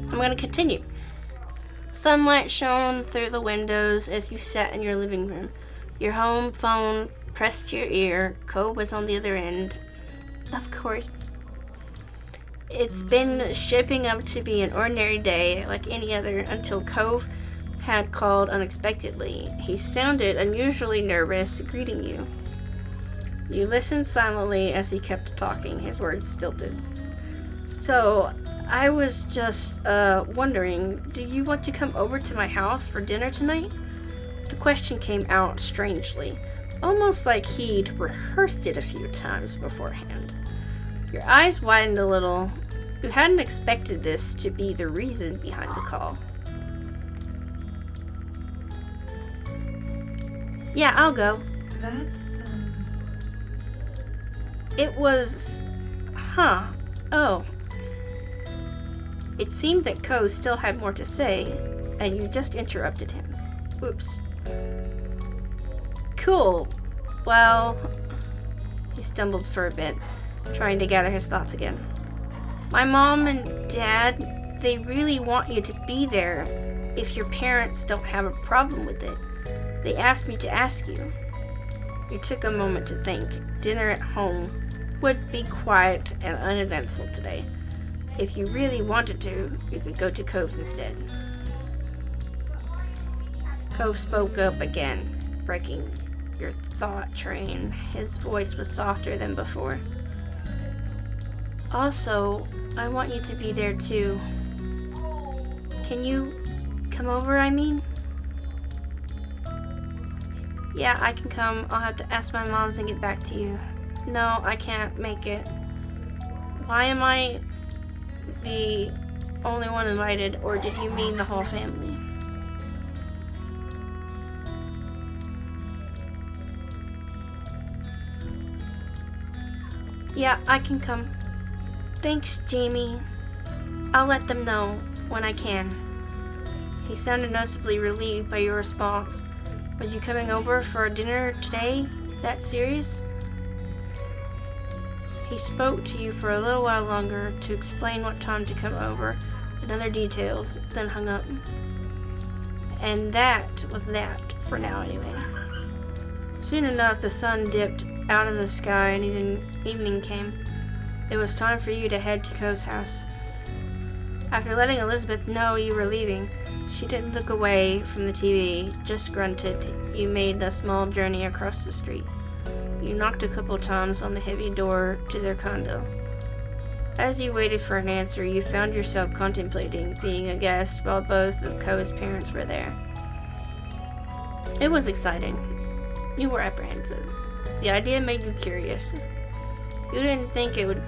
I'm going to continue. Sunlight shone through the windows as you sat in your living room. Your home phone pressed to your ear. Cove was on the other end. Of course. It's been shaping up to be an ordinary day like any other until Cove had called unexpectedly. He sounded unusually nervous, greeting you. You listened silently as he kept talking, his words stilted. So, I was just wondering, do you want to come over to my house for dinner tonight? The question came out strangely, almost like he'd rehearsed it a few times beforehand. Your eyes widened a little. You hadn't expected this to be the reason behind the call. Yeah, I'll go. It was... Oh. It seemed that Ko still had more to say, and you just interrupted him. Oops. Cool. Well... He stumbled for a bit, trying to gather his thoughts again. My mom and dad, they really want you to be there if your parents don't have a problem with it. They asked me to ask you. You took a moment to think. Dinner at home would be quiet and uneventful today. If you really wanted to, you could go to Cove's instead. Cove spoke up again, breaking your thought train. His voice was softer than before. Also, I want you to be there too. Can you come over, I mean? Yeah, I can come. I'll have to ask my moms and get back to you. No, I can't make it. Why am I the only one invited, or did you mean the whole family? Yeah, I can come. Thanks, Jamie. I'll let them know when I can. He sounded noticeably relieved by your response. Was you coming over for dinner today? That serious? He spoke to you for a little while longer to explain what time to come over and other details, then hung up. And that was that, for now anyway. Soon enough, the sun dipped out of the sky and evening came. It was time for you to head to Co's house. After letting Elizabeth know you were leaving, she didn't look away from the TV, just grunted. You made the small journey across the street. You knocked a couple times on the heavy door to their condo. As you waited for an answer, you found yourself contemplating being a guest while both of Co's parents were there. It was exciting. You were apprehensive. The idea made you curious. You didn't think it would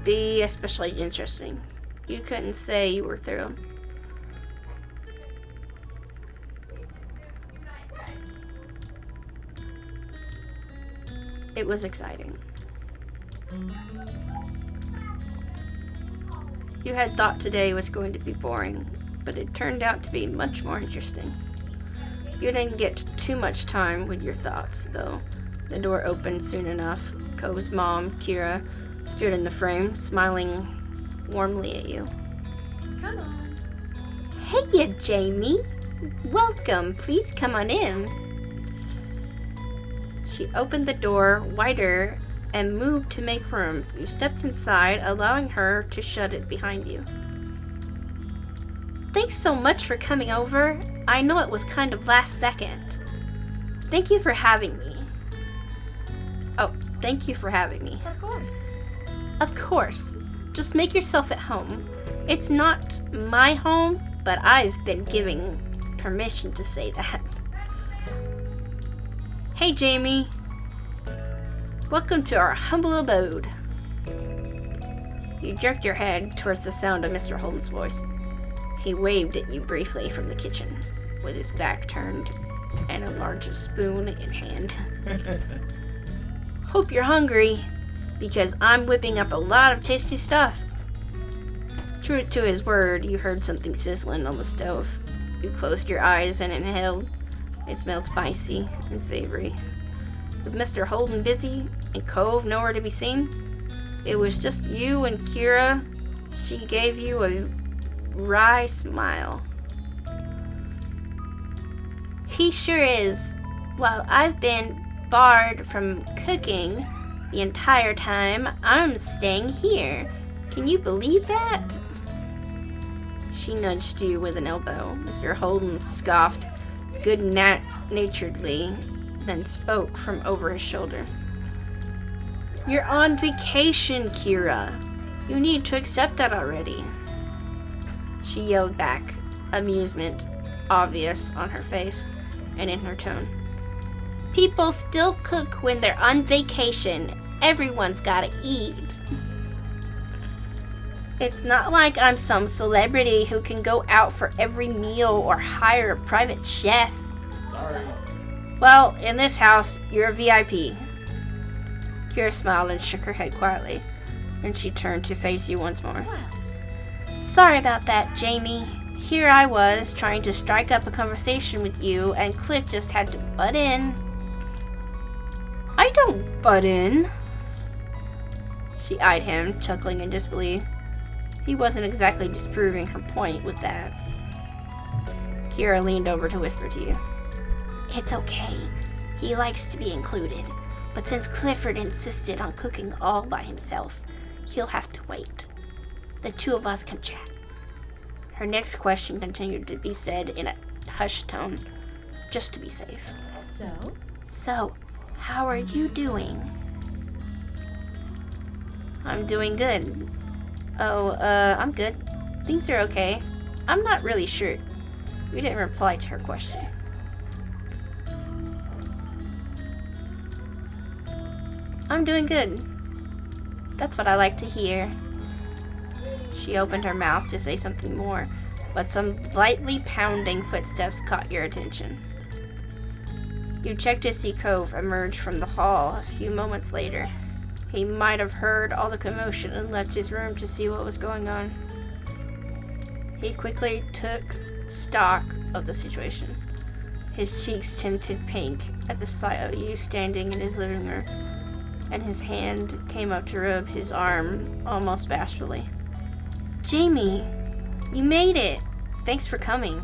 be especially interesting. You couldn't say you were thrilled. It was exciting. You had thought today was going to be boring, but it turned out to be much more interesting. You didn't get too much time with your thoughts, though. The door opened soon enough. Ko's mom, Kira, stood in the frame, smiling warmly at you. Come on. Hey, Jamie. Welcome. Please come on in. She opened the door wider and moved to make room. You stepped inside, allowing her to shut it behind you. Thanks so much for coming over. I know it was kind of last second. Thank you for having me. Oh, thank you for having me. Of course. Of course. Just make yourself at home. It's not my home, but I've been given permission to say that. Hey, Jamie. Welcome to our humble abode. You jerked your head towards the sound of Mr. Holden's voice. He waved at you briefly from the kitchen, with his back turned and a large spoon in hand. Hope you're hungry, because I'm whipping up a lot of tasty stuff. True to his word, you heard something sizzling on the stove. You closed your eyes and inhaled. It smelled spicy and savory. With Mr. Holden busy and Cove nowhere to be seen, it was just you and Kira. She gave you a wry smile. He sure is. While I've been barred from cooking the entire time, I'm staying here. Can you believe that? She nudged you with an elbow. Mr. Holden scoffed good-naturedly, then spoke from over his shoulder. You're on vacation, Kira. You need to accept that already. She yelled back, amusement obvious on her face and in her tone. People still cook when they're on vacation. Everyone's gotta eat. It's not like I'm some celebrity who can go out for every meal or hire a private chef. Sorry. Well, in this house, you're a VIP. Kira smiled and shook her head quietly. Then she turned to face you once more. Wow. Sorry about that, Jamie. Here I was, trying to strike up a conversation with you, and Cliff just had to butt in. I don't butt in. She eyed him, chuckling in disbelief. He wasn't exactly disproving her point with that. Kira leaned over to whisper to you. It's okay. He likes to be included. But since Clifford insisted on cooking all by himself, he'll have to wait. The two of us can chat. Her next question continued to be said in a hushed tone, just to be safe. So, how are you doing? I'm doing good. I'm good. Things are okay. I'm not really sure. We didn't reply to her question. I'm doing good. That's what I like to hear. She opened her mouth to say something more, but some lightly pounding footsteps caught your attention. You checked to see Cove emerge from the hall a few moments later. He might have heard all the commotion and left his room to see what was going on. He quickly took stock of the situation. His cheeks tinted pink at the sight of you standing in his living room, and his hand came up to rub his arm almost bashfully. Jamie, you made it. Thanks for coming.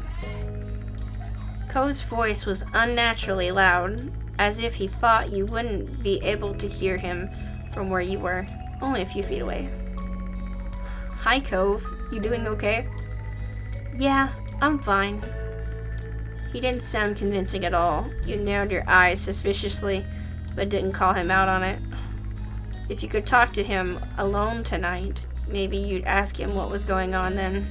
Cove's voice was unnaturally loud, as if he thought you wouldn't be able to hear him from where you were, only a few feet away. Hi, Cove. You doing okay? Yeah, I'm fine. He didn't sound convincing at all. You narrowed your eyes suspiciously, but didn't call him out on it. If you could talk to him alone tonight, maybe you'd ask him what was going on then.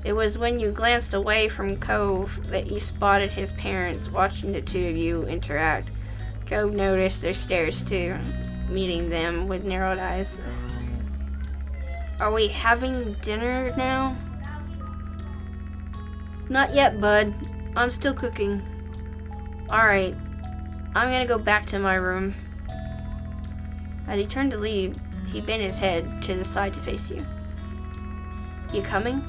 It was when you glanced away from Cove that you spotted his parents watching the two of you interact. Cove noticed their stares too, meeting them with narrowed eyes. Are we having dinner now? Not yet, bud. I'm still cooking. Alright, I'm gonna go back to my room. As he turned to leave, he bent his head to the side to face you. You coming?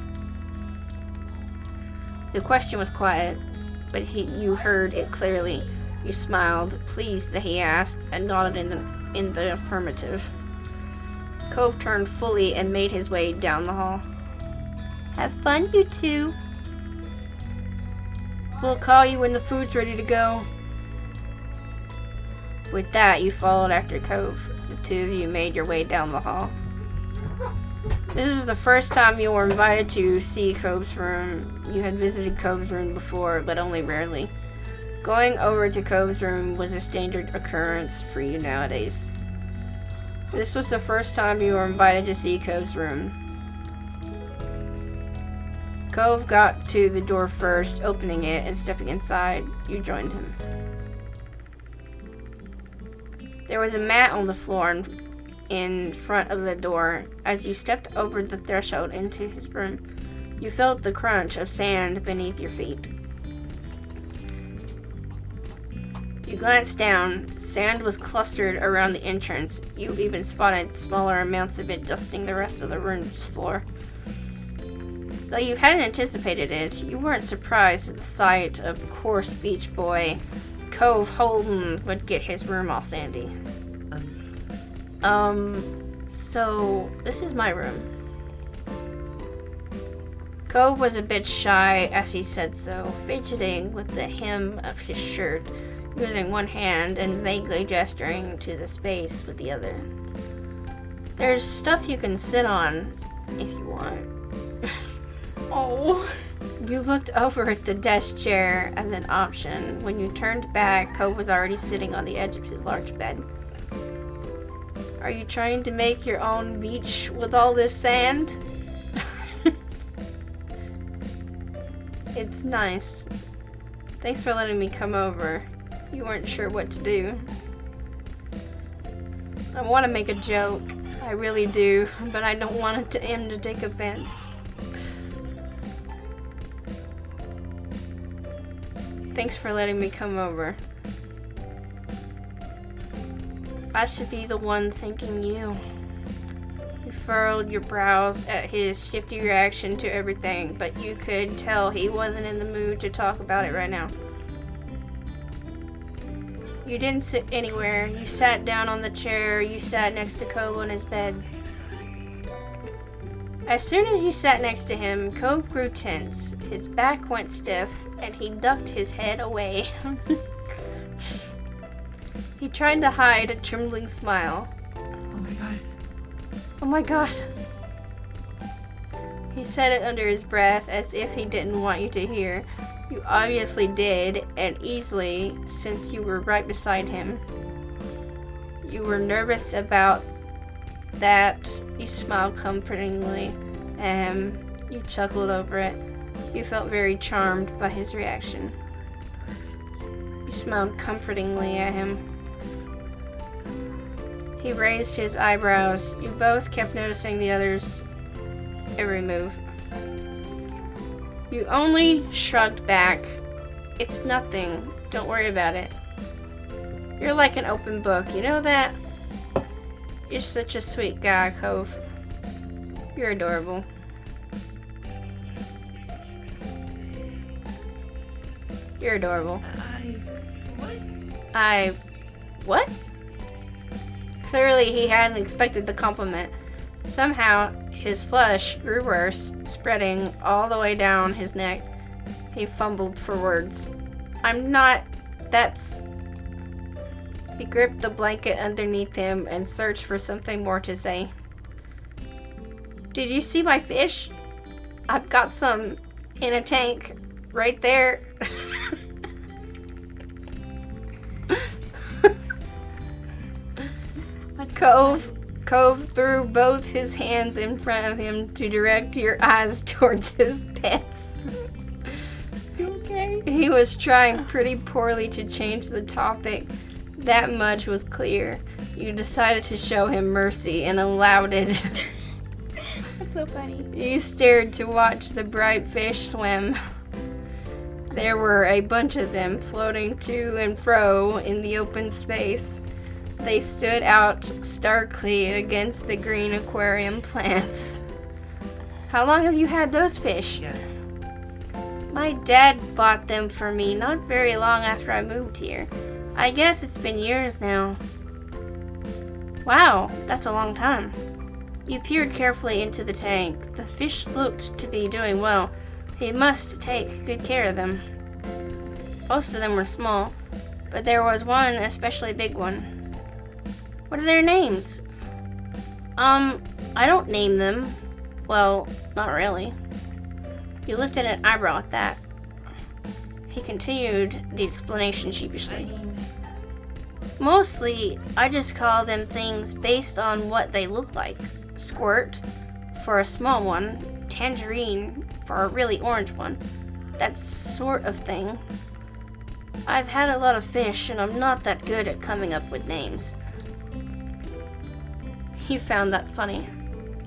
The question was quiet, but you heard it clearly. You smiled, pleased that he asked, and nodded in the affirmative. Cove turned fully and made his way down the hall. Have fun, you two. We'll call you when the food's ready to go. With that, you followed after Cove. The two of you made your way down the hall. This was the first time you were invited to see Cove's room. You had visited Cove's room before, but only rarely. Going over to Cove's room was a standard occurrence for you nowadays. This was the first time you were invited to see Cove's room. Cove got to the door first, opening it and stepping inside. You joined him. There was a mat on the floor in front of the door. As you stepped over the threshold into his room, you felt the crunch of sand beneath your feet. You glanced down. Sand was clustered around the entrance. You even spotted smaller amounts of it dusting the rest of the room's floor. Though you hadn't anticipated it, you weren't surprised at the sight of coarse beach boy Cove Holden would get his room all sandy. So this is my room. Cove was a bit shy as he said so, fidgeting with the hem of his shirt, using one hand and vaguely gesturing to the space with the other. There's stuff you can sit on if you want. Oh. You looked over at the desk chair as an option. When you turned back, Cove was already sitting on the edge of his large bed. Are you trying to make your own beach with all this sand? It's nice. Thanks for letting me come over. You weren't sure what to do. I want to make a joke. I really do, but I don't want him to take offense. Thanks for letting me come over. I should be the one thanking you. You furrowed your brows at his shifty reaction to everything, but you could tell he wasn't in the mood to talk about it right now. You didn't sit anywhere. You sat down on the chair. You sat next to Cove on his bed. As soon as you sat next to him, Cove grew tense. His back went stiff, and he ducked his head away. He tried to hide a trembling smile. Oh my god. Oh my god. He said it under his breath as if he didn't want you to hear. You obviously did, and easily, since you were right beside him. You were nervous about that. You smiled comfortingly, and you chuckled over it. You felt very charmed by his reaction. You smiled comfortingly at him. He raised his eyebrows. You both kept noticing the other's every move. You only shrugged back. It's nothing. Don't worry about it. You're like an open book, you know that? You're such a sweet guy, Cove. You're adorable. You're adorable. What? Clearly, he hadn't expected the compliment. Somehow, his flush grew worse, spreading all the way down his neck. He fumbled for words. He gripped the blanket underneath him and searched for something more to say. Did you see my fish? I've got some in a tank right there. Cove threw both his hands in front of him to direct your eyes towards his pets. Okay. He was trying pretty poorly to change the topic. That much was clear. You decided to show him mercy and allowed it. That's so funny. You stared to watch the bright fish swim. There were a bunch of them floating to and fro in the open space. They stood out starkly against the green aquarium plants. How long have you had those fish? Yes. My dad bought them for me not very long after I moved here. I guess it's been years now. Wow, that's a long time. You peered carefully into the tank. The fish looked to be doing well. He must take good care of them. Most of them were small, but there was one especially big one. What are their names? I don't name them. Well, not really. You lifted an eyebrow at that. He continued the explanation sheepishly. Mostly, I just call them things based on what they look like. Squirt, for a small one. Tangerine, for a really orange one. That sort of thing. I've had a lot of fish, and I'm not that good at coming up with names. You found that funny.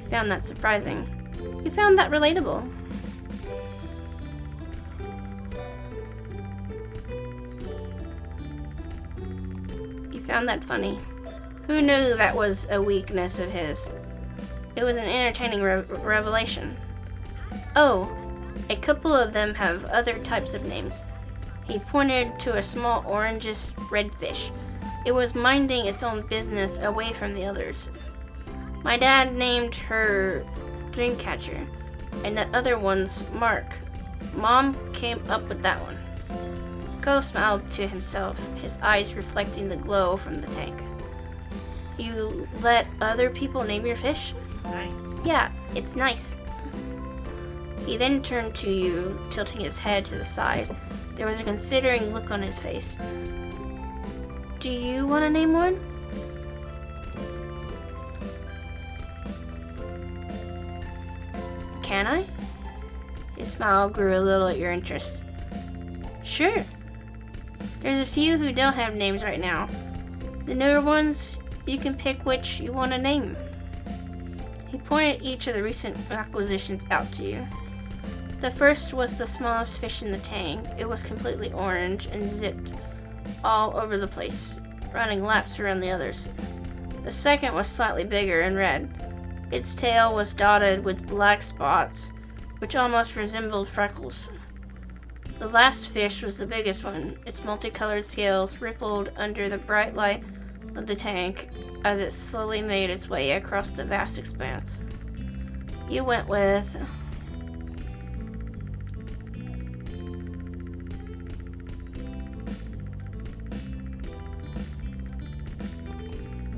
You found that surprising. You found that relatable. You found that funny. Who knew that was a weakness of his? It was an entertaining revelation. Oh, a couple of them have other types of names. He pointed to a small orangish redfish. It was minding its own business away from the others. My dad named her Dreamcatcher. And that other one's Mark. Mom came up with that one. Cove smiled to himself, his eyes reflecting the glow from the tank. You let other people name your fish? It's nice. Yeah, it's nice. He then turned to you, tilting his head to the side. There was a considering look on his face. Do you want to name one? Can I? His smile grew a little at your interest. Sure. There's a few who don't have names right now. The newer ones, you can pick which you want to name. He pointed each of the recent acquisitions out to you. The first was the smallest fish in the tank. It was completely orange and zipped all over the place, running laps around the others. The second was slightly bigger and red. Its tail was dotted with black spots, which almost resembled freckles. The last fish was the biggest one. Its multicolored scales rippled under the bright light of the tank as it slowly made its way across the vast expanse. You went with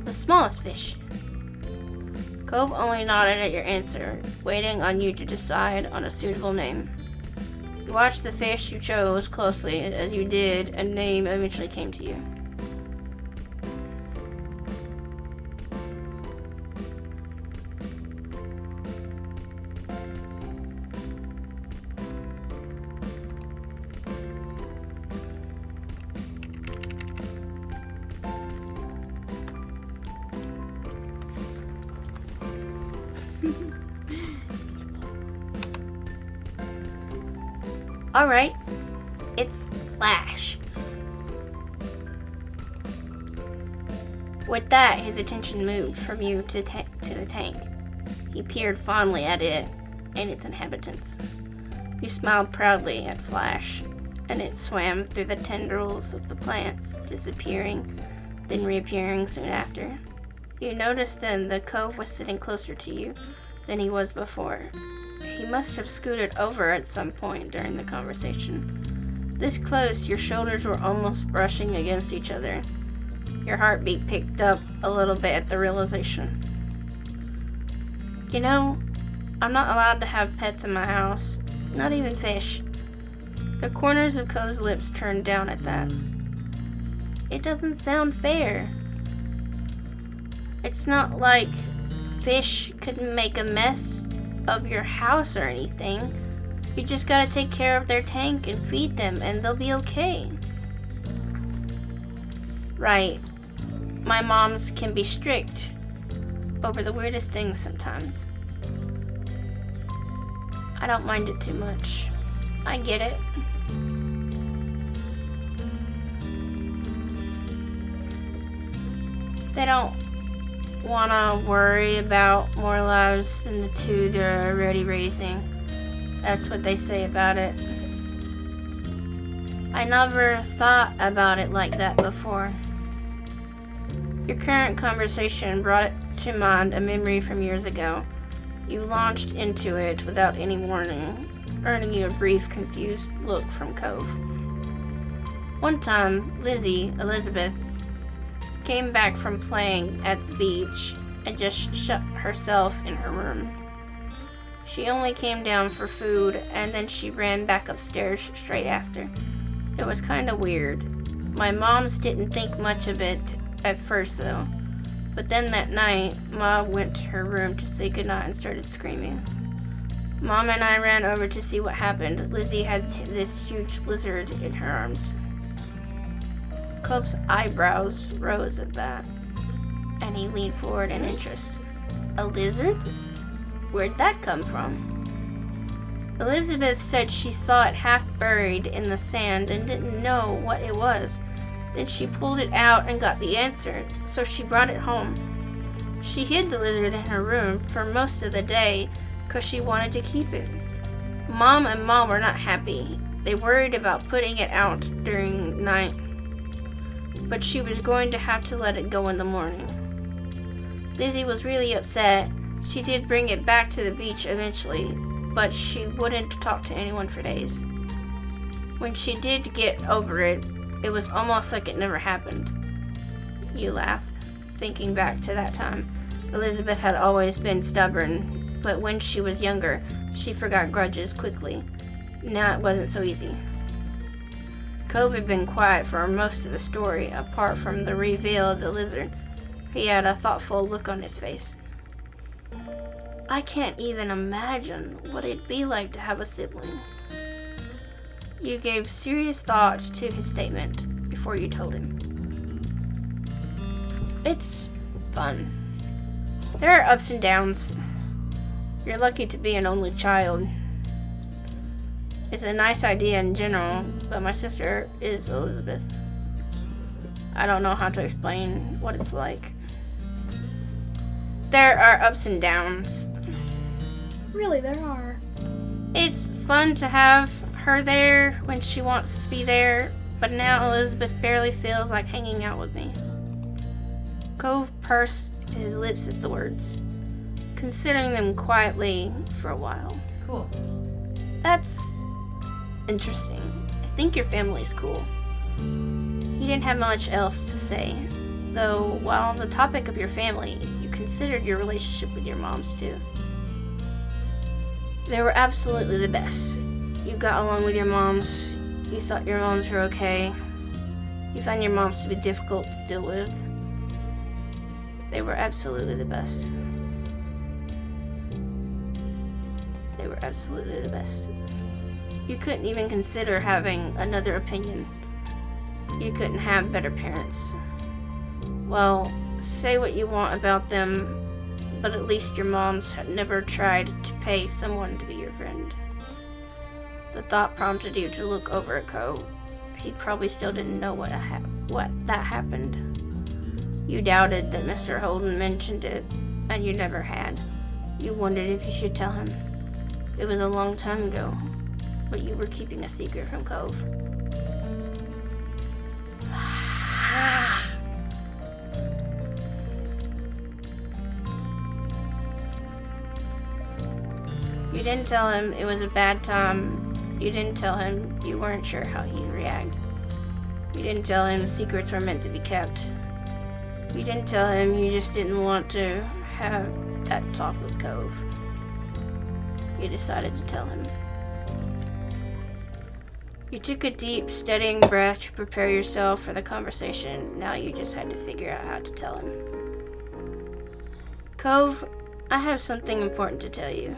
the smallest fish. Cove only nodded at your answer, waiting on you to decide on a suitable name. You watched the fish you chose closely, and as you did, a name eventually came to you. Alright, it's Flash. With that, his attention moved from you to the tank. He peered fondly at it and its inhabitants. You smiled proudly at Flash, and it swam through the tendrils of the plants, disappearing, then reappearing soon after. You noticed then the Cove was sitting closer to you than he was before. He must have scooted over at some point during the conversation. This close, your shoulders were almost brushing against each other. Your heartbeat picked up a little bit at the realization. You know, I'm not allowed to have pets in my house, not even fish. The corners of Cove's lips turned down at that. It doesn't sound fair. It's not like fish could make a mess of your house or anything. You just gotta take care of their tank and feed them and they'll be okay. Right. My moms can be strict over the weirdest things sometimes. I don't mind it too much. I get it. They don't wanna worry about more lives than the two they're already raising. That's what they say about it. I never thought about it like that before. Your current conversation brought to mind a memory from years ago. You launched into it without any warning, earning you a brief, confused look from Cove. One time, Elizabeth, came back from playing at the beach and just shut herself in her room. She only came down for food and then she ran back upstairs straight after. It was kinda weird. My moms didn't think much of it at first though, but then that night, Ma went to her room to say goodnight and started screaming. Mom and I ran over to see what happened. Lizzie had this huge lizard in her arms. Cope's eyebrows rose at that, and he leaned forward in interest. A lizard? Where'd that come from? Elizabeth said she saw it half buried in the sand and didn't know what it was. Then she pulled it out and got the answer, so she brought it home. She hid the lizard in her room for most of the day because she wanted to keep it. Mom and Mom were not happy. They worried about putting it out during night, but she was going to have to let it go in the morning. Lizzie was really upset. She did bring it back to the beach eventually, but she wouldn't talk to anyone for days. When she did get over it, it was almost like it never happened. You laugh, thinking back to that time. Elizabeth had always been stubborn, but when she was younger, she forgot grudges quickly. Now it wasn't so easy. Cove had been quiet for most of the story, apart from the reveal of the lizard. He had a thoughtful look on his face. I can't even imagine what it'd be like to have a sibling. You gave serious thought to his statement before you told him. It's fun. There are ups and downs. You're lucky to be an only child. It's a nice idea in general, but my sister is Elizabeth. I don't know how to explain what it's like. There are ups and downs. Really, there are. It's fun to have her there when she wants to be there, but now Elizabeth barely feels like hanging out with me. Cove pursed his lips at the words, considering them quietly for a while. Cool. That's interesting. I think your family's cool. He didn't have much else to say, though while on the topic of your family, you considered your relationship with your moms too. They were absolutely the best. You got along with your moms. You thought your moms were okay. You found your moms to be difficult to deal with. They were absolutely the best. They were absolutely the best. You couldn't even consider having another opinion. You couldn't have better parents. Well, say what you want about them, but at least your moms had never tried to pay someone to be your friend. The thought prompted you to look over at Cove. He probably still didn't know what that happened. You doubted that Mr. Holden mentioned it, and you never had. You wondered if you should tell him. It was a long time ago, but you were keeping a secret from Cove. You didn't tell him it was a bad time. You didn't tell him you weren't sure how he'd react. You didn't tell him secrets were meant to be kept. You didn't tell him you just didn't want to have that talk with Cove. You decided to tell him. You took a deep, steadying breath to prepare yourself for the conversation. Now you just had to figure out how to tell him. Cove, I have something important to tell you.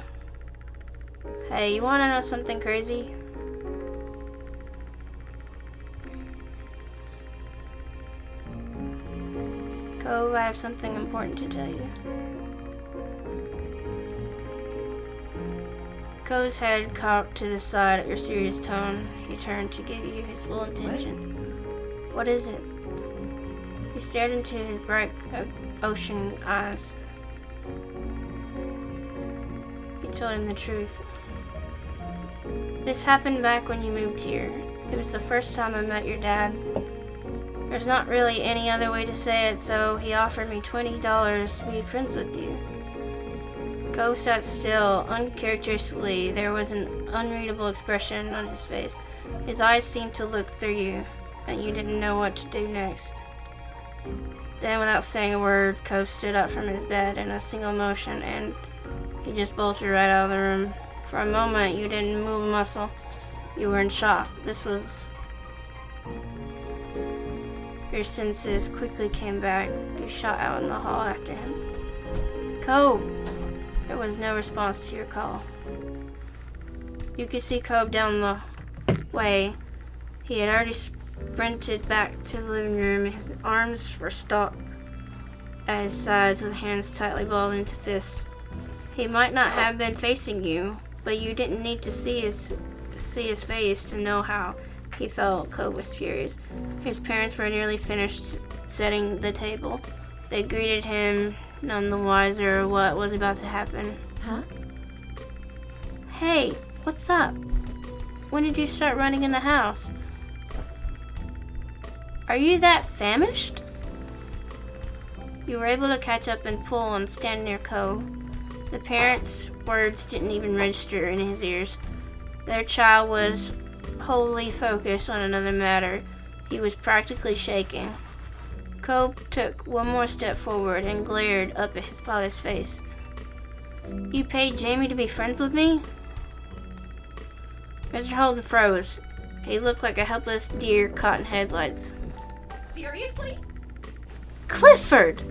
Hey, you want to know something crazy? Cove, I have something important to tell you. Cove's head cocked to the side at your serious tone. He turned to give you his full attention. What is it? He stared into his bright ocean eyes. You told him the truth. This happened back when you moved here. It was the first time I met your dad. There's not really any other way to say it, so he offered me $20 to be friends with you. Cove sat still, uncharacteristically. There was an unreadable expression on his face. His eyes seemed to look through you, and you didn't know what to do next. Then, without saying a word, Cove stood up from his bed in a single motion, and he just bolted right out of the room. For a moment, you didn't move a muscle. You were in shock. This was... Your senses quickly came back. You shot out in the hall after him. Cove! There was no response to your call. You could see Cove down the way. He had already sprinted back to the living room. His arms were stalked at his sides with hands tightly balled into fists. He might not have been facing you, but you didn't need to see his face to know how he felt. Cove was furious. His parents were nearly finished setting the table. They greeted him, none the wiser what was about to happen. Huh? Hey, what's up? When did you start running in the house? Are you that famished? You were able to catch up and pull and stand near Cove. The parents' words didn't even register in his ears. Their child was wholly focused on another matter. He was practically shaking. Cove took one more step forward and glared up at his father's face. You paid Jamie to be friends with me? Mr. Holden froze. He looked like a helpless deer caught in headlights. Seriously? Clifford!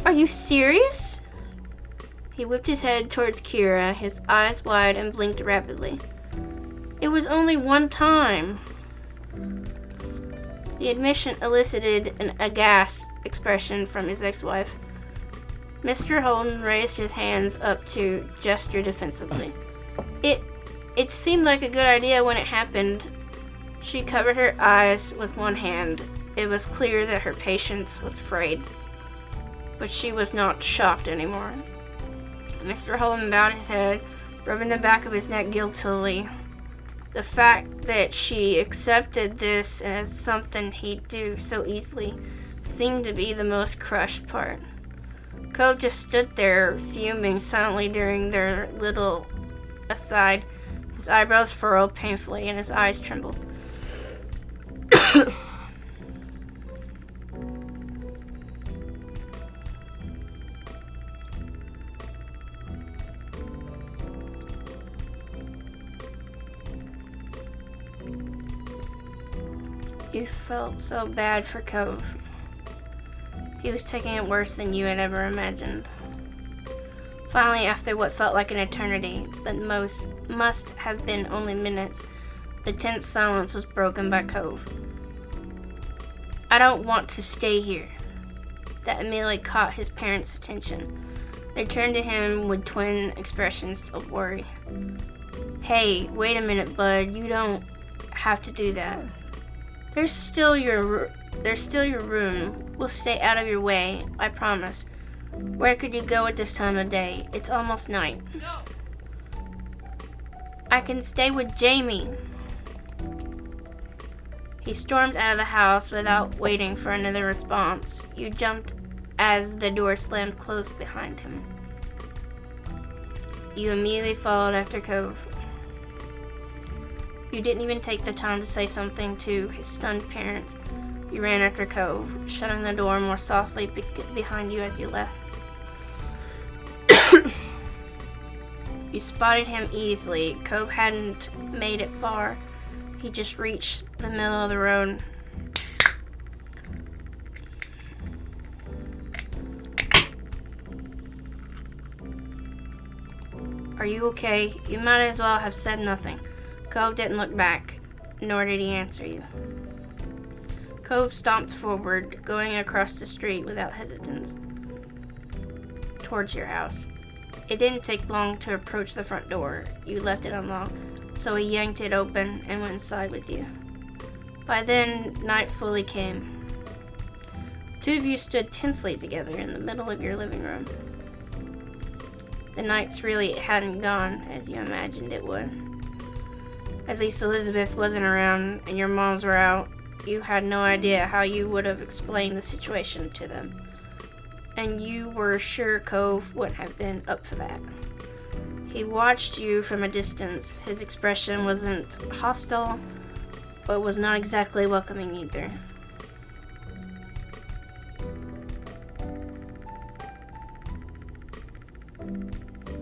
Are you serious? He whipped his head towards Kira, his eyes wide, and blinked rapidly. It was only one time. The admission elicited an aghast expression from his ex-wife. Mr. Holden raised his hands up to gesture defensively. It seemed like a good idea when it happened. She covered her eyes with one hand. It was clear that her patience was frayed. But she was not shocked anymore. Mr. Holden bowed his head, rubbing the back of his neck guiltily. The fact that she accepted this as something he'd do so easily seemed to be the most crushed part. Cove just stood there, fuming silently during their little aside. His eyebrows furrowed painfully and his eyes trembled. You felt so bad for Cove. He was taking it worse than you had ever imagined. Finally, after what felt like an eternity, but must have been only minutes, the tense silence was broken by Cove. I don't want to stay here. That immediately caught his parents' attention. They turned to him with twin expressions of worry. Hey, wait a minute, bud. You don't have to do that. There's still your room. We'll stay out of your way, I promise. Where could you go at this time of day? It's almost night. No. I can stay with Jamie. He stormed out of the house without waiting for another response. You jumped as the door slammed closed behind him. You immediately followed after Cove. You didn't even take the time to say something to his stunned parents. You ran after Cove, shutting the door more softly behind you as you left. You spotted him easily. Cove hadn't made it far. He just reached the middle of the road. Are you okay? You might as well have said nothing. Cove didn't look back, nor did he answer you. Cove stomped forward, going across the street without hesitance, towards your house. It didn't take long to approach the front door. You left it unlocked, so he yanked it open and went inside with you. By then, night fully came. Two of you stood tensely together in the middle of your living room. The nights really hadn't gone as you imagined it would. At least Elizabeth wasn't around and your moms were out. You had no idea how you would have explained the situation to them. And you were sure Cove wouldn't have been up for that. He watched you from a distance. His expression wasn't hostile, but was not exactly welcoming either.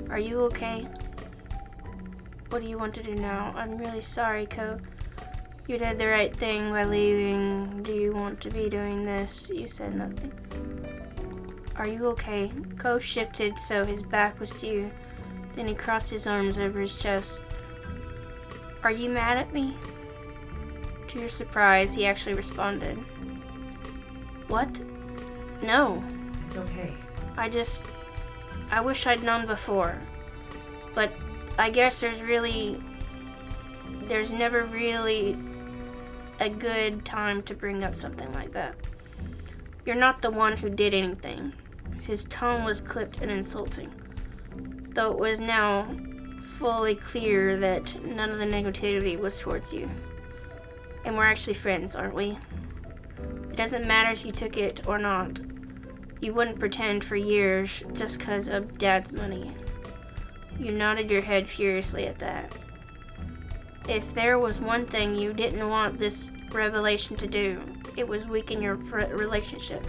Are you okay? What do you want to do now? I'm really sorry, Cove. You did the right thing by leaving. Do you want to be doing this? You said nothing. Are you okay? Cove shifted so his back was to you. Then he crossed his arms over his chest. Are you mad at me? To your surprise, he actually responded. What? No. It's okay. I wish I'd known before. But I guess there's never really a good time to bring up something like that. You're not the one who did anything. His tone was clipped and insulting, though it was now fully clear that none of the negativity was towards you. And we're actually friends, aren't we? It doesn't matter if you took it or not. You wouldn't pretend for years just 'cause of Dad's money. You nodded your head furiously at that. If there was one thing you didn't want this revelation to do, it was weaken your relationship.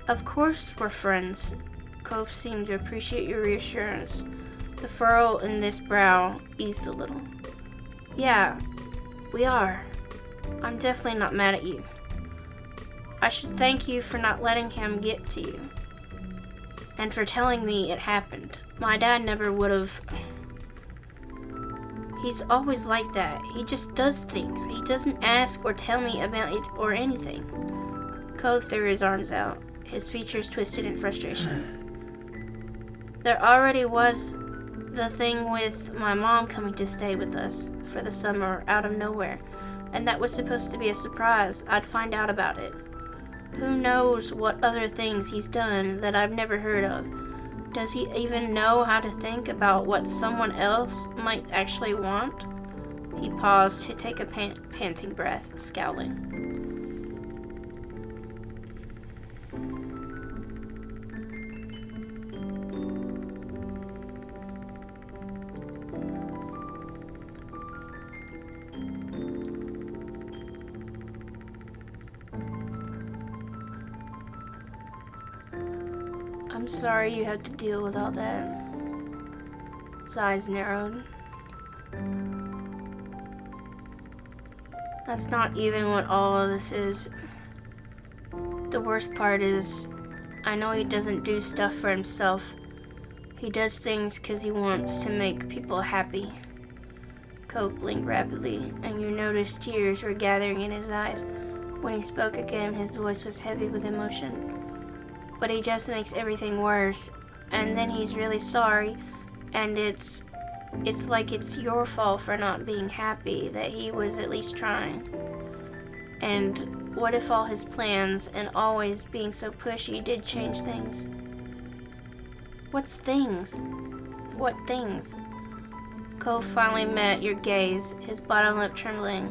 Of course we're friends. Cove seemed to appreciate your reassurance. The furrow in this brow eased a little. Yeah, we are. I'm definitely not mad at you. I should thank you for not letting him get to you. And for telling me it happened. My dad never would have. He's always like that. He just does things. He doesn't ask or tell me about it or anything. Cove threw his arms out, his features twisted in frustration. There already was the thing with my mom coming to stay with us for the summer out of nowhere, and that was supposed to be a surprise. I'd find out about it. Who knows what other things he's done that I've never heard of? Does he even know how to think about what someone else might actually want? He paused to take a panting breath, scowling. I'm sorry you had to deal with all that. His eyes narrowed. That's not even what all of this is. The worst part is, I know he doesn't do stuff for himself. He does things because he wants to make people happy. Cove blinked rapidly, and you noticed tears were gathering in his eyes. When he spoke again, his voice was heavy with emotion. But he just makes everything worse, and then he's really sorry, and it's like it's your fault for not being happy, that he was at least trying. And what if all his plans and always being so pushy did change things? What's things? What things? Cove finally met your gaze, his bottom lip trembling.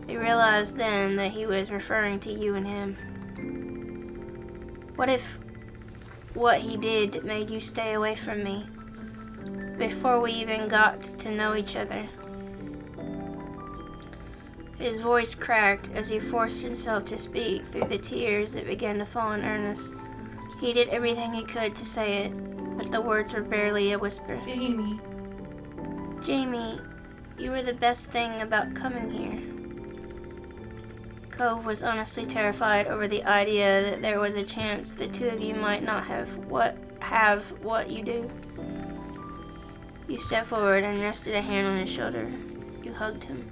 You realized then that he was referring to you and him. What if what he did made you stay away from me before we even got to know each other? His voice cracked as he forced himself to speak through the tears that began to fall in earnest. He did everything he could to say it, but the words were barely a whisper. Jamie. Jamie, you were the best thing about coming here. Cove was honestly terrified over the idea that there was a chance the two of you might not have what you do. You stepped forward and rested a hand on his shoulder. You hugged him.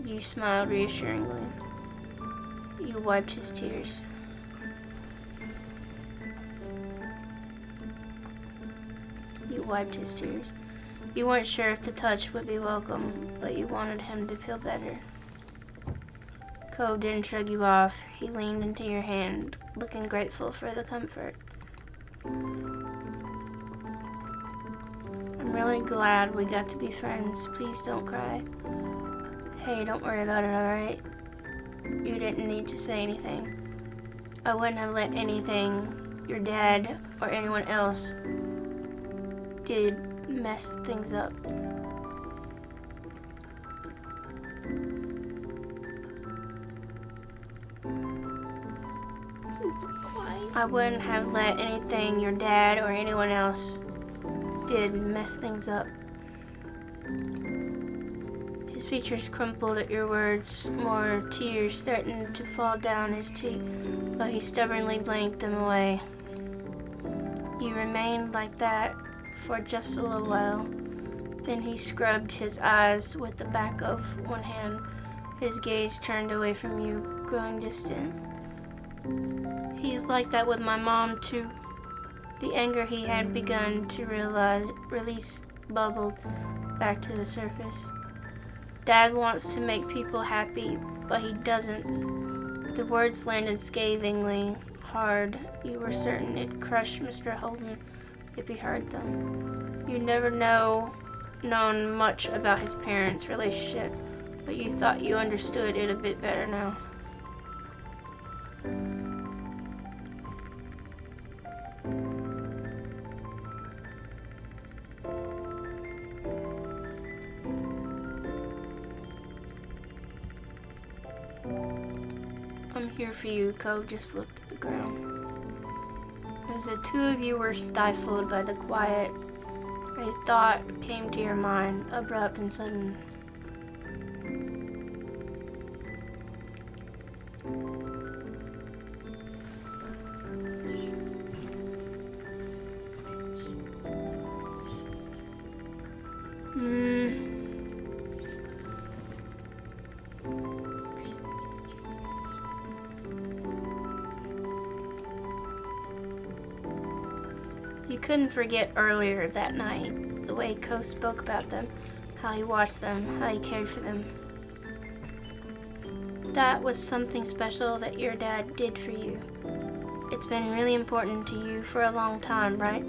You smiled reassuringly. You wiped his tears. You wiped his tears. You weren't sure if the touch would be welcome, but you wanted him to feel better. Cove didn't shrug you off. He leaned into your hand, looking grateful for the comfort. I'm really glad we got to be friends. Please don't cry. Hey, don't worry about it, alright? You didn't need to say anything. I wouldn't have let anything your dad or anyone else did mess things up. I wouldn't have let anything your dad or anyone else did mess things up. His features crumpled at your words. More tears threatened to fall down his cheek, but he stubbornly blinked them away. You remained like that for just a little while. Then he scrubbed his eyes with the back of one hand. His gaze turned away from you, growing distant. He's like that with my mom, too. The anger he had begun to release bubbled back to the surface. Dad wants to make people happy, but he doesn't. The words landed scathingly hard. You were certain it'd crush Mr. Holden if he heard them. You never known much about his parents' relationship, but you thought you understood it a bit better now. Here for you, Cove just looked at the ground. As the two of you were stifled by the quiet, a thought came to your mind, abrupt and sudden. You couldn't forget earlier that night, the way Cove spoke about them, how he watched them, how he cared for them. That was something special that your dad did for you. It's been really important to you for a long time, right?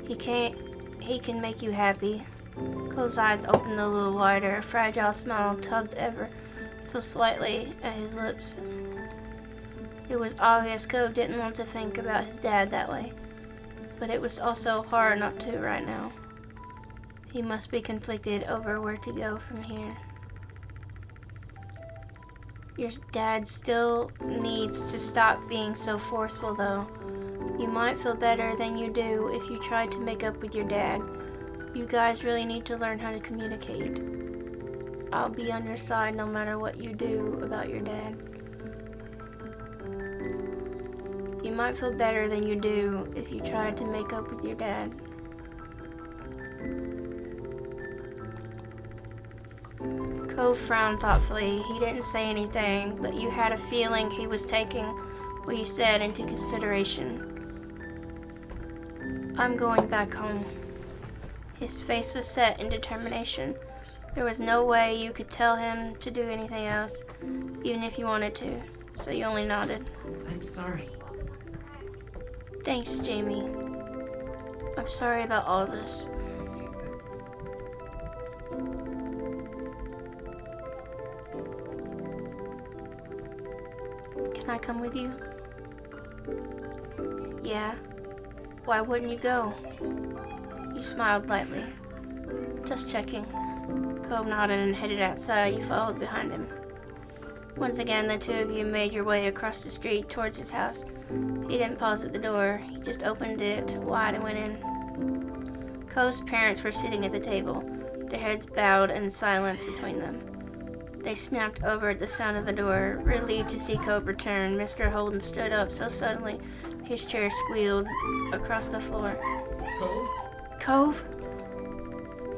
He can make you happy. Cove's eyes opened a little wider, a fragile smile tugged ever so slightly at his lips. It was obvious Cove didn't want to think about his dad that way, but it was also hard not to right now. He must be conflicted over where to go from here. Your dad still needs to stop being so forceful, though. You might feel better than you do if you tried to make up with your dad. You guys really need to learn how to communicate. I'll be on your side no matter what you do about your dad. You might feel better than you do if you tried to make up with your dad. Cove frowned thoughtfully. He didn't say anything, but you had a feeling he was taking what you said into consideration. I'm going back home. His face was set in determination. There was no way you could tell him to do anything else, even if you wanted to, so you only nodded. I'm sorry. Thanks, Jamie. I'm sorry about all this. Can I come with you? Yeah. Why wouldn't you go? You smiled lightly. Just checking. Cove nodded and headed outside. You followed behind him. Once again, the two of you made your way across the street towards his house. He didn't pause at the door. He just opened it wide and went in. Cove's parents were sitting at the table, their heads bowed and silence between them. They snapped over at the sound of the door, relieved to see Cove return. Mr. Holden stood up so suddenly his chair squealed across the floor. Cove? Cove?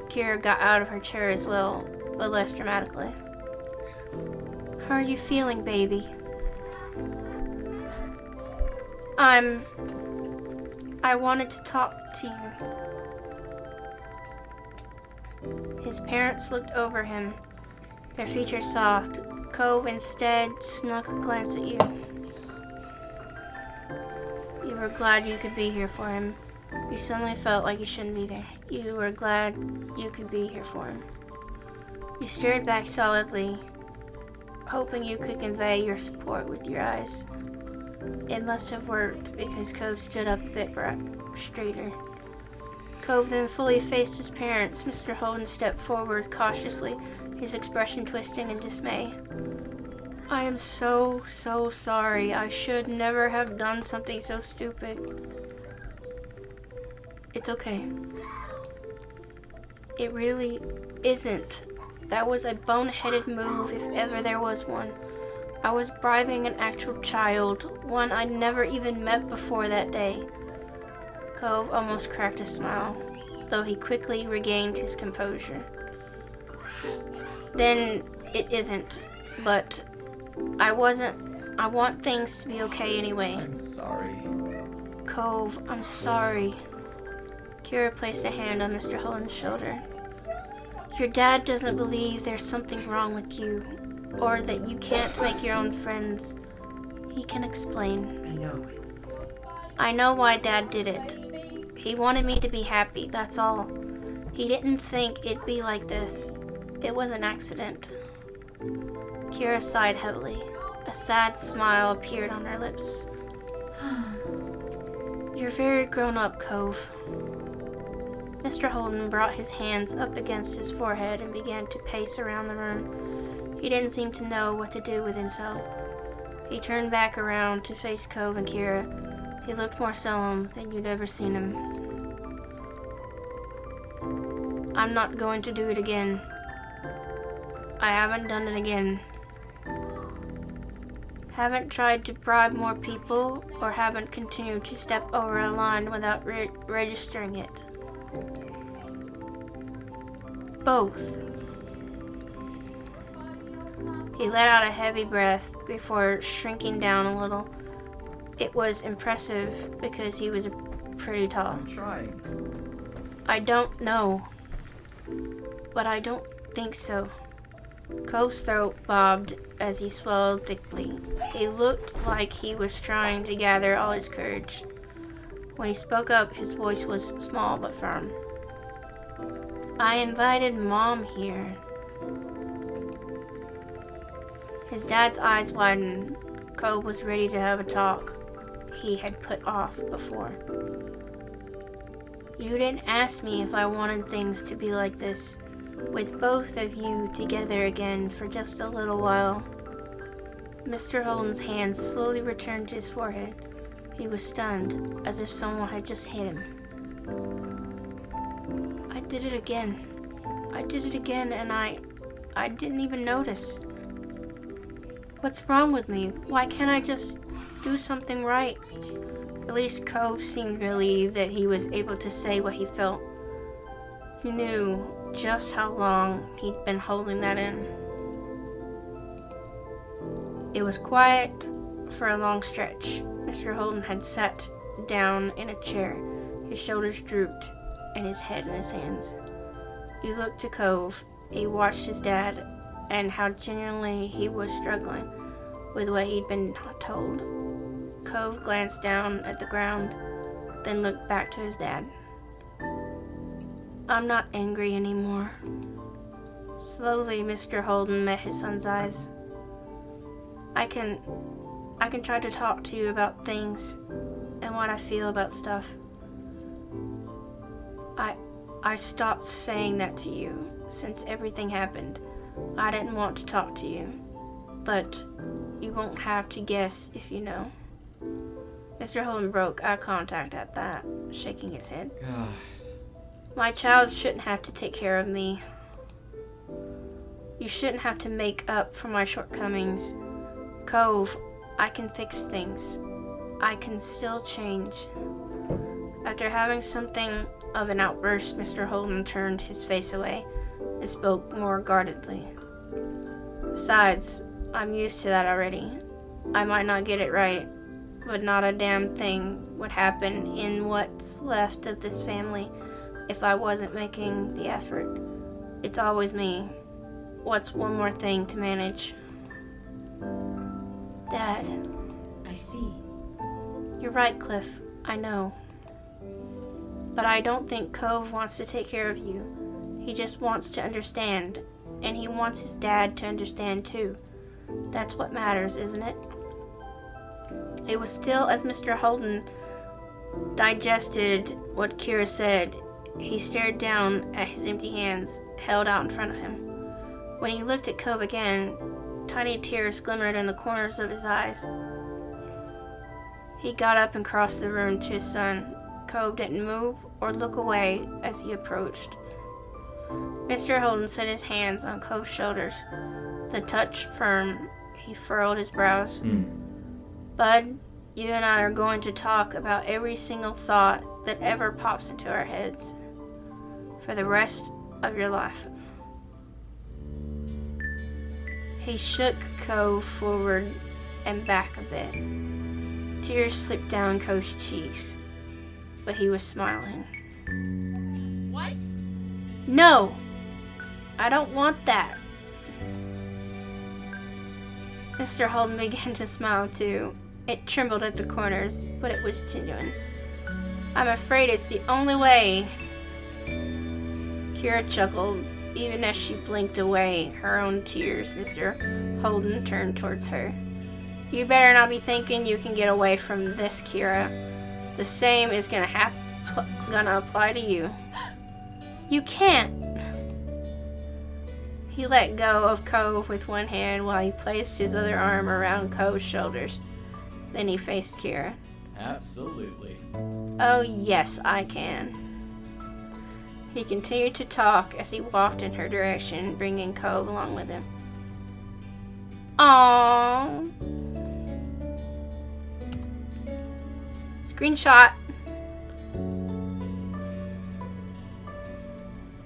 Kira got out of her chair as well, but less dramatically. How are you feeling, baby? I wanted to talk to you. His parents looked over him, their features soft. Cove instead snuck a glance at you. You were glad you could be here for him. You suddenly felt like you shouldn't be there. You were glad you could be here for him. You stared back solidly, hoping you could convey your support with your eyes. It must have worked because Cove stood up a bit straighter. Cove then fully faced his parents. Mr. Holden stepped forward cautiously, his expression twisting in dismay. I am so sorry. I should never have done something so stupid. It's okay. It really isn't. That was a boneheaded move if ever there was one. I was bribing an actual child, one I'd never even met before that day. Cove almost cracked a smile, though he quickly regained his composure. Then it isn't, but I want things to be okay anyway. I'm sorry. Cove, I'm sorry. Kira placed a hand on Mr. Holden's shoulder. Your dad doesn't believe there's something wrong with you, or that you can't make your own friends. He can explain. I know. I know why Dad did it. He wanted me to be happy, that's all. He didn't think it'd be like this. It was an accident. Kira sighed heavily. A sad smile appeared on her lips. You're very grown up, Cove. Mr. Holden brought his hands up against his forehead and began to pace around the room. He didn't seem to know what to do with himself. He turned back around to face Cove and Kira. He looked more solemn than you'd ever seen him. I'm not going to do it again. I haven't done it again. Haven't tried to bribe more people or haven't continued to step over a line without registering it. Both. He let out a heavy breath before shrinking down a little. It was impressive because he was pretty tall. I'm trying. I don't know, but I don't think so. Cove's throat bobbed as he swallowed thickly. He looked like he was trying to gather all his courage. When he spoke up, his voice was small but firm. I invited Mom here. His dad's eyes widened. Cove was ready to have a talk he had put off before. You didn't ask me if I wanted things to be like this, with both of you together again for just a little while. Mr. Holden's hands slowly returned to his forehead. He was stunned, as if someone had just hit him. I did it again. I did it again, and I didn't even notice. What's wrong with me? Why can't I just do something right? At least Cove seemed relieved that he was able to say what he felt. He knew just how long he'd been holding that in. It was quiet for a long stretch. Mr. Holden had sat down in a chair, his shoulders drooped, and his head in his hands. He looked to Cove. He watched his dad and how genuinely he was struggling with what he'd been told. Cove glanced down at the ground, then looked back to his dad. I'm not angry anymore. Slowly, Mr. Holden met his son's eyes. I can try to talk to you about things and what I feel about stuff. I stopped saying that to you since everything happened. I didn't want to talk to you, but you won't have to guess if you know. Mr. Holden broke eye contact at that, shaking his head. God. My child shouldn't have to take care of me. You shouldn't have to make up for my shortcomings. Cove, I can fix things. I can still change. After having something of an outburst, Mr. Holden turned his face away and spoke more guardedly. Besides, I'm used to that already. I might not get it right, but not a damn thing would happen in what's left of this family if I wasn't making the effort. It's always me. What's one more thing to manage? Dad. I see. You're right, Cliff. I know. But I don't think Cove wants to take care of you. He just wants to understand. And he wants his dad to understand too. That's what matters, isn't it? It was still as Mr. Holden digested what Kira said. He stared down at his empty hands held out in front of him. When he looked at Cove again, tiny tears glimmered in the corners of his eyes. He got up and crossed the room to his son. Cove didn't move or look away as he approached. Mr. Holden set his hands on Cove's shoulders, the touch firm. He furrowed his brows. Bud, you and I are going to talk about every single thought that ever pops into our heads for the rest of your life. He shook Cove forward and back a bit. Tears slipped down Cove's cheeks, but he was smiling. What? No! I don't want that. Mr. Holden began to smile too. It trembled at the corners, but it was genuine. I'm afraid it's the only way. Kira chuckled, even as she blinked away her own tears. Mr. Holden turned towards her. You better not be thinking you can get away from this, Kira. The same is gonna apply to you. You can't. He let go of Cove with one hand while he placed his other arm around Cove's shoulders. Then he faced Kira. Absolutely. Oh, yes, I can. He continued to talk as he walked in her direction, bringing Cove along with him. Aww. Screenshot.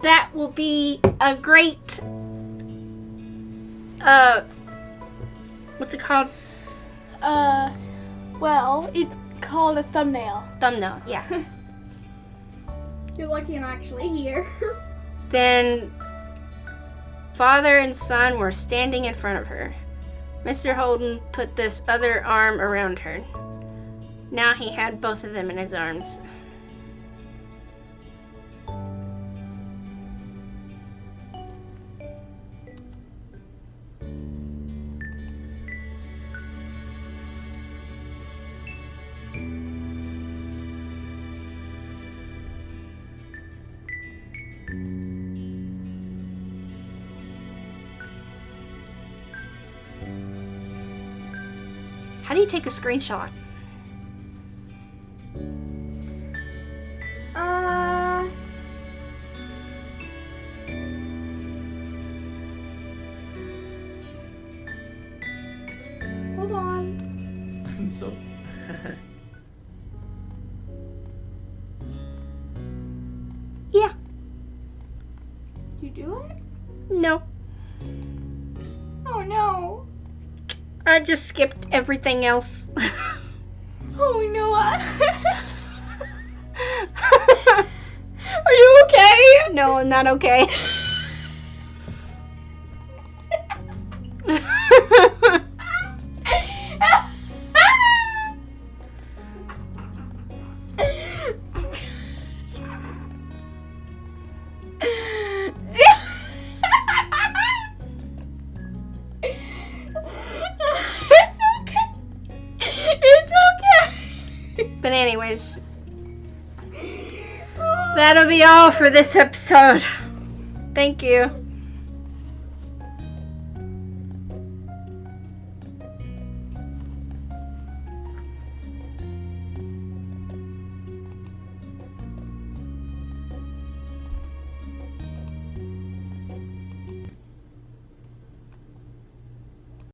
That will be a great, what's it called? Well, it's called a thumbnail. Thumbnail, yeah. You're lucky I'm actually here. Then, father and son were standing in front of her. Mr. Holden put this other arm around her. Now he had both of them in his arms. How do you take a screenshot? Hold on. I'm so... Yeah. You do it? No. Oh no. I just skipped everything else. Oh no. Are you okay? No, I'm not okay. But anyways, that'll be all for this episode. Thank you.